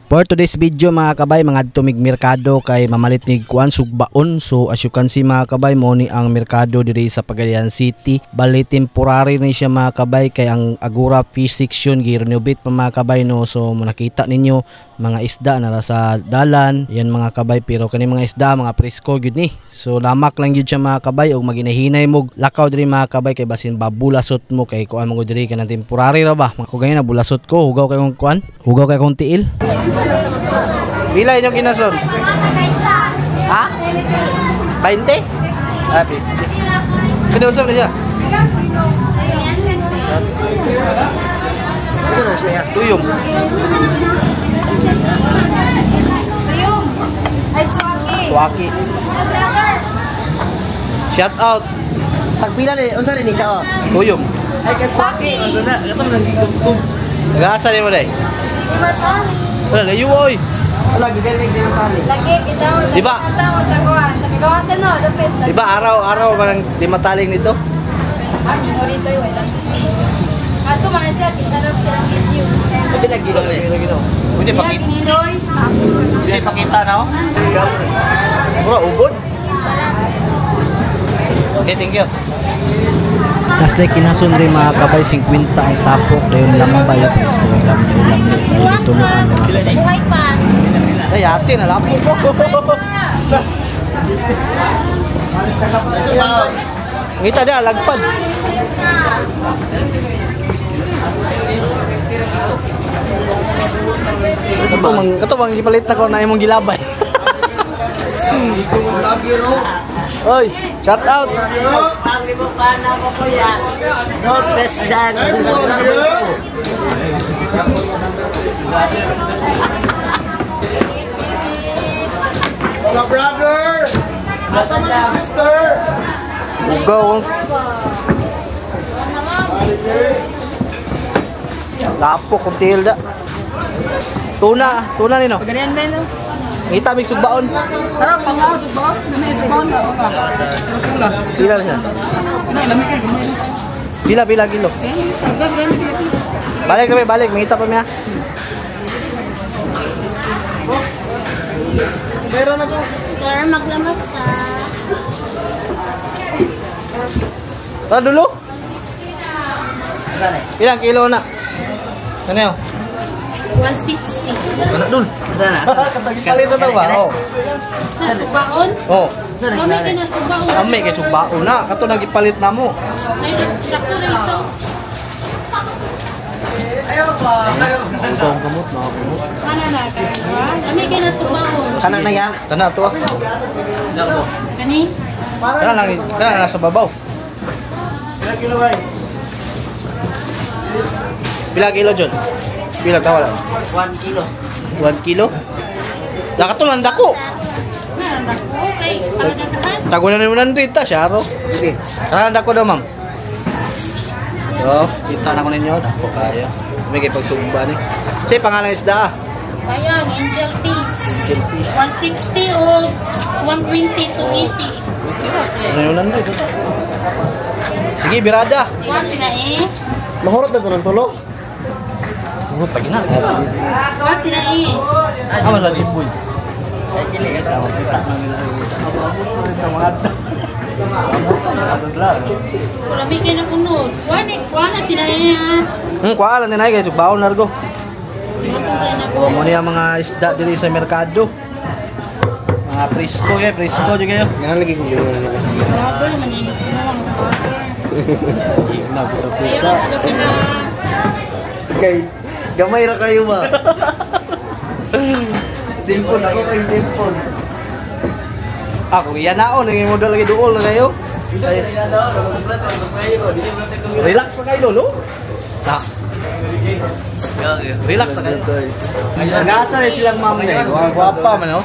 For today's video mga kabay, mga tumig merkado kay mamalit ni kuan sugbaon. So as you can see mga kabay, mo ni ang merkado diri sa Pagadian City. Bali temporary ni siya mga kabay kay ang Agora Fish Section gi-renovate pa mga kabay no. So nakita ninyo mga isda na sa dalan. Yan mga kabay, pero kani mga isda mga presko gyud ni. So lamak lang gyud siya mga kabay og maginahinay mo lakaw diri mga kabay kay basin babulasot mo kay kuan mo diri kanang temporary ra ba. Mako ganyan na bulasot ko, hugaw kay kong kuan, hugaw kay kong tiil. Bila yung kinason? Ha? 20? Ah, 50. Kinausap na siya? Ito na siya. Tuyong. Tuyong. Ay, Swaki. Swaki. Shout out. Tagpila ni, unsa ni siya? Tuyong. Ay, ka Swaki. Ano na? Ito na nagigugtong. Nag-aasa ni mo day? Diba tali? Wala, layo oy. Wala, gigaling din ang tali. Lagi, kita mo. Diba? Tao sa kuhan. Sa kagawasan no, dapit. Diba araw-araw parang di mataling nito? Amin, orito yung wala. Ato, mga siya, kisarap silang video. Pwede lagi lang eh. Pwede pakita. Niloy. Pwede pakita na oh. Pura ubod. Okay, thank you. Tasle kinasun rin mga kabay 50 ang tapok dayon lambay presko lambay dayon tuluan mga kabay. Buhay pa. Ay ate na lapo ko. Ngita dia lagpad. Kato bang gipalit na ko na imong gilabay. Lagi ro. Oy, shout out. Don't best dad. Hola brother! Nasaan ang sister? Ugaw. Lapo kung tilda. Tuna nino. Ganyan ba no? Ngita mig sugbaon. Tara, pangaw, subaw. Dami subaw na. Pila na siya? Pila kilo. Balik, mangita pa miya. Meron ako. Sir, maglamot ka. Tara dulu. Ilang kilo na? Ano yun? 160. Anak dul. Sana. Kalito na ba? Oo. Subaon? Oo. Kami kinasubaon. Kami kay sugbaon na. Kato nagipalit na mo. Ay, sakto na ito. Ang kamot na ako. Kana na ka? Kami kinasubaon. Kanang na ya? Kana to ah. Kani? Kana lang sa babaw. Pila kilo John? Pila ka wala? 1 kilo. 1 kilo? Nakatulan dako. Okay. Para Tago na naman dito siya ro. Sige. Kana dako daw ma'am. So, kita na ko ninyo dako kaya. May kay pagsumba ni. Say pangalan isda ah. Ayan, angel fish. 160 o 120 to 80. Ano yun nandito? Sige, birada. Wag na eh. Mahurot na ito ng tulo. Oh, pagi na. Wag na eh. Ama sa jiboy. Marami kayo na kunod. Wag na tinaya. Kuha lang din ay kay sugbaon nargo. Masang tayo na po. Mo niya mga isda diri sa merkado. Mga presko jud kayo. Ganun lagi ko yun. Grabe, maninis na lang. Ayun, gabi na. Okay. Gamay ra kayo ba? Cellphone ako kay cellphone. Ako iya naon nang modal lagi duol na kayo. Relax na kayo lolo. Tak. Relax na kayo. Nagasa rin silang ma'am na eh. Guwapa man oh.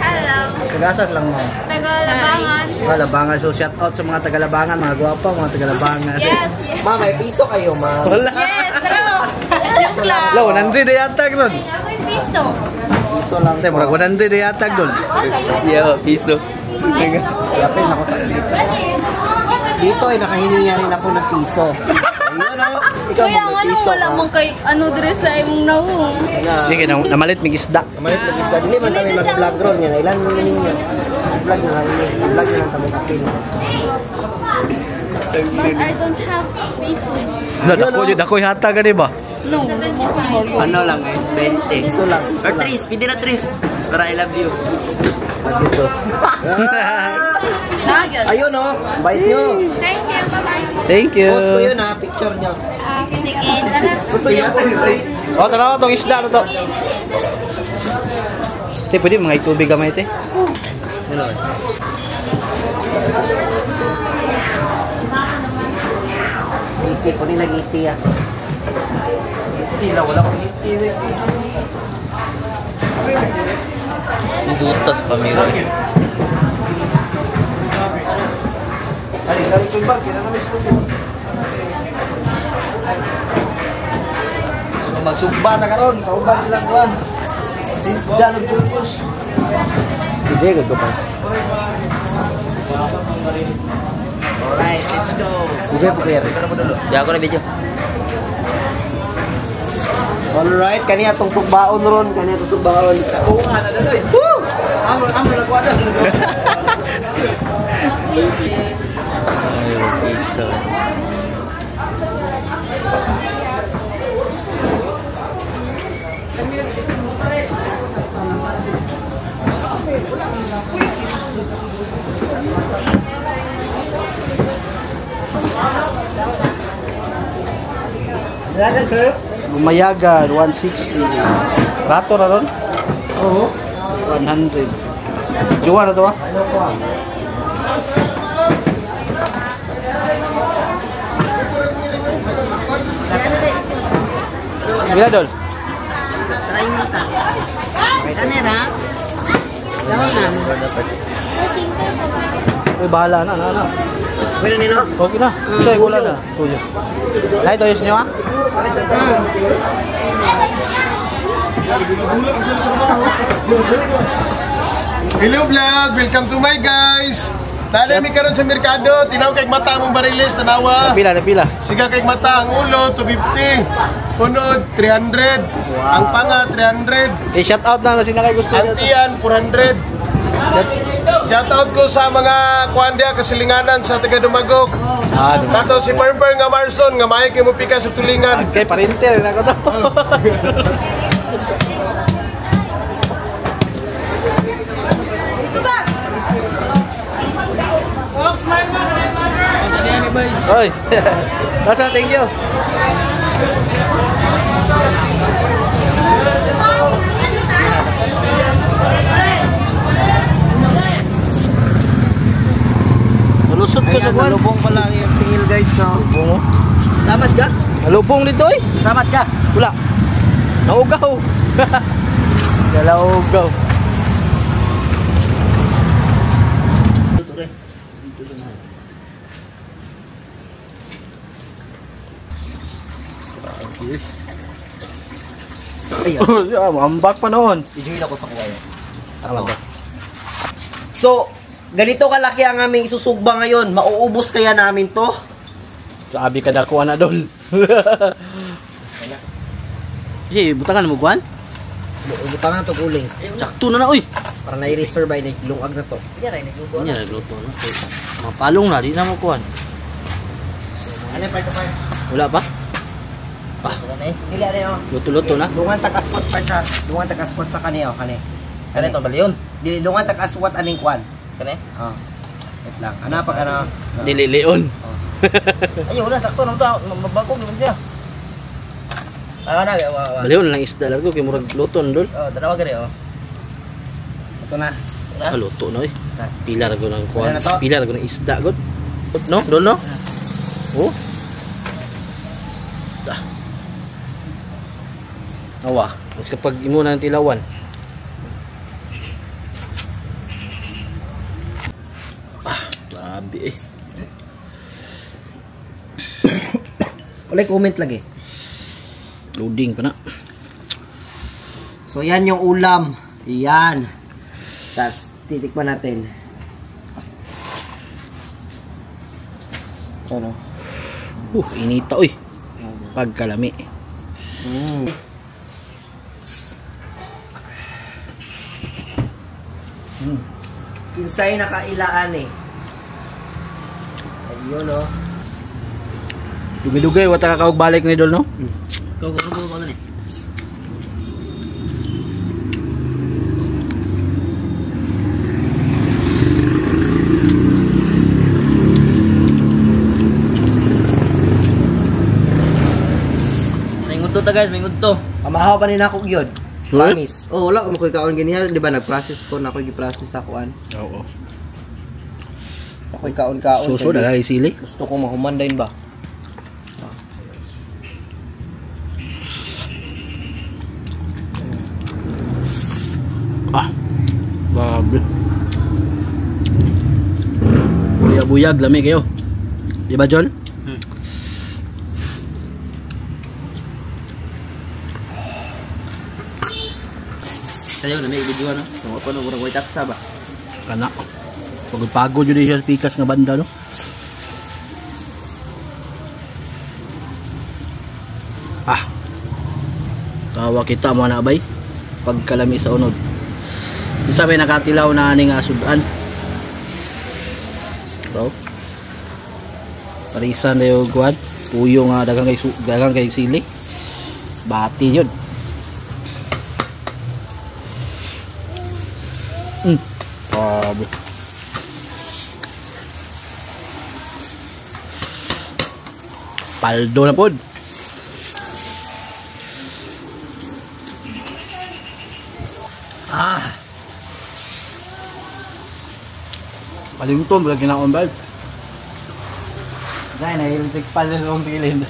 Hello. Nagasa silang ma'am. Tagalabangan. Labangan. So shout out sa mga taga-Labangan, mga guwapa, mga taga-Labangan. Yes. Ma, may piso kayo, ma. Wala. Yes, tara. Joke lang. Law, nandri na yatag nun. Ako yung piso. Piso lang. Tay, murag 100 na yatag nun. Yeah, piso. Yapin ako sa dito. Dito ay nakahininga rin ako ng piso. Ayun o. Ikaw Kuya, ang ano mag-piso wala ka. mong kay ano dress sa imong naong. Sige, namalit mig isda. Malit mag-isda. Dili man kami mag-vlog ron yan. Ilan mo ninyo. Vlog na lang. Vlog na lang tamo kapil. But I don't have peso. Dako hata gani ba? No. Ano lang guys, 20. Piso lang. Or 3, pwede na 3. Para I love you. Dito. Nugget. Ayun o. Bait nyo. Thank you. Bye-bye. Thank you. Post ko yun ha. Picture nyo. Sige, tara. Gusto nyo po ito. Oh, tanawa tong isda na to. Te, pwede mga itubig gamay te. Iti ko ni nag-iti ah. Iti na. Wala kong iti. Dutas pa meron. Ay, kami ko bag. Kaya namin ko. So magsugba na karon. Kauban silang kuhan. Diyan ang Julius. Hindi, gagawin pa. Alright, let's go. Hindi, pupere. Di ako na video. Alright, kaniya itong sugbaon ron. Kaniya itong sugbaon. Oo nga na doon. Woo! Amo nagwa na. Silakan, sir. Gumayagan 160. Rato na ron? Oo. 100. Juwa na to ah. Bila dol? Try mo ta. Kanera. Daw na. Uy, bahala na, na. Pwede nino. Okay na. Okay, gula na. Tuyo. Lahat to nyo ah? Hello vlog, welcome to my guys. Nanami karon sa merkado, tinaw kay mata mong bariles tanawa. Napila. Siga kay mata ang ulo 250, punod 300, ang panga 300, I-shout out na sino kayo gusto ang nyo. tiyan 400. Shout out ko sa mga kuandya kasilinganan sa taga Dumagok. Ah, Nato si Perper nga Marson nga may kay mo pika sa tulingan. okay, parinter na ko to. Oy. Nasa, thank you. Nalusot ko sa Ayan, kwan. nalubong pala yung tiil guys, no? Lubong. Salamat ka? Nalubong dito eh. Salamat ka? Wala. Naugaw. Naugaw. Ambak pa noon. Ijuhin ako sa kuwaya. So, ganito kalaki ang aming isusugba ngayon. Mauubos kaya namin to? Sabi ka dako na doon. Hey, butangan mo kuan? Butangan na to kuling. Sakto na oy. Para na-reserve ay naglungag na to. Hindi rin, nagluto Nya nagluto na. Mapalong na di na mo kuan. Ano yung part? Wala pa? Dili ano yun? Luto-luto na. Lungan tagaswat pa siya. Lungan tagaswat sa kaniya. Kani. Ano ito, baliyon? Dili, lungan tagaswat aning kwan. Kane? Oh. Wait lang. Ano pag ano? Dili leon. Ayun, wala, sakto naman ito. Mabagong naman siya. Ah, na, Baliw na lang isda largo kay murag luton dol. dalawa gani, oh. Ito na. Ah, luto na oy. Pilar ko ng kuan. Wala na to? Pilar ko ng isda god. No, dol no? Oh. Da. Awa, mas kapag imo na ng tilawan. Grabe eh. Ulit comment lagi. Loading pa na. So yan yung ulam. Yan. Tapos titikman natin. Ano? Inita oy. pagkalami. Kinsay nakailaan eh. Ayun oh. Dugay-dugay wata ka balik ni Idol no? Go na ni. May ngudto ta guys, may ngudto. Pamahaw pa ni nako gyud. Sure? Promise. Oh, wala ko makoy kaon ganihan, di ba? Nag-process ko na ko gi-process ako an. Oo. Ako'y kaon-kaon. Suso dala sili. Gusto ko mahuman din ba? Ah. Grabe. Buyag lami kayo. Di ba, Jol? Sayo na may video no. Tungod pa no murag way taksa ba. Kana. Pagod-pagod yun siya sa pikas nga banda, no? Ah. Tawa kita mo na bay. Pagkalami sa unod. Isa may nakatilaw na aning asudan. Bro. Parisan na yung kuwan. Puyo nga dagang kay sili. Bati yun. Grabe. Paldo na pod. Ah. Palington wala kinaon ba? Dai na yung tikpal na yung pilin.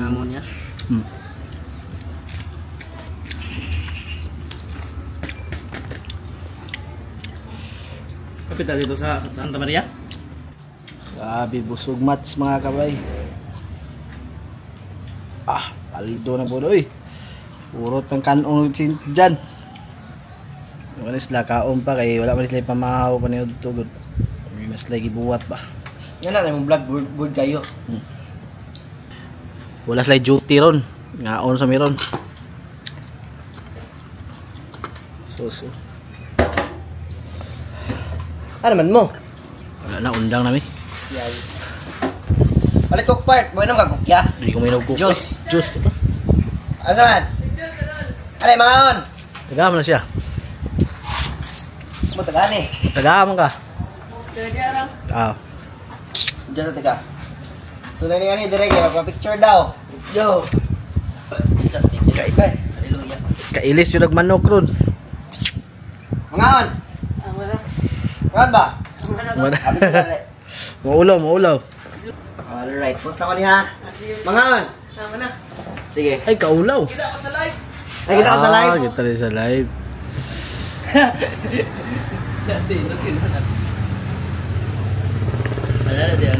Amon ya. Kapit dito sa Santa Maria. Grabe, busog mats mga kabay. Ah, paldo na po doy. Purot ng kanon dyan. Wala sila kaon pa kay wala pa sila pamahaw pa niyo tugod. Mas lagi buwat ba. Yan na yung vlog good kayo. Wala sila duty ron. Ngaon sa miron. So. Ano man mo? Wala na, undang namin. Balik ko part, boy nang kagukya. Hindi ko minog ko. Juice. Juice. Asa man? Alay, mga on. Tagaman na siya. Mo tagani. Tagaman ka. Ah. Diyan sa taga. So na ni direct magpa-picture daw. Yo. Jesus thank you. Kay. Hallelujah. Kailis yung nagmanok ron. Mga on. Kawan ba? Wala. Abi ko dali. Maulaw. Alright, post na ko ni ha. Mga on. Sige. Ay, kaulaw. Ay, kita ka sa live. Kita rin sa live. Wala na din.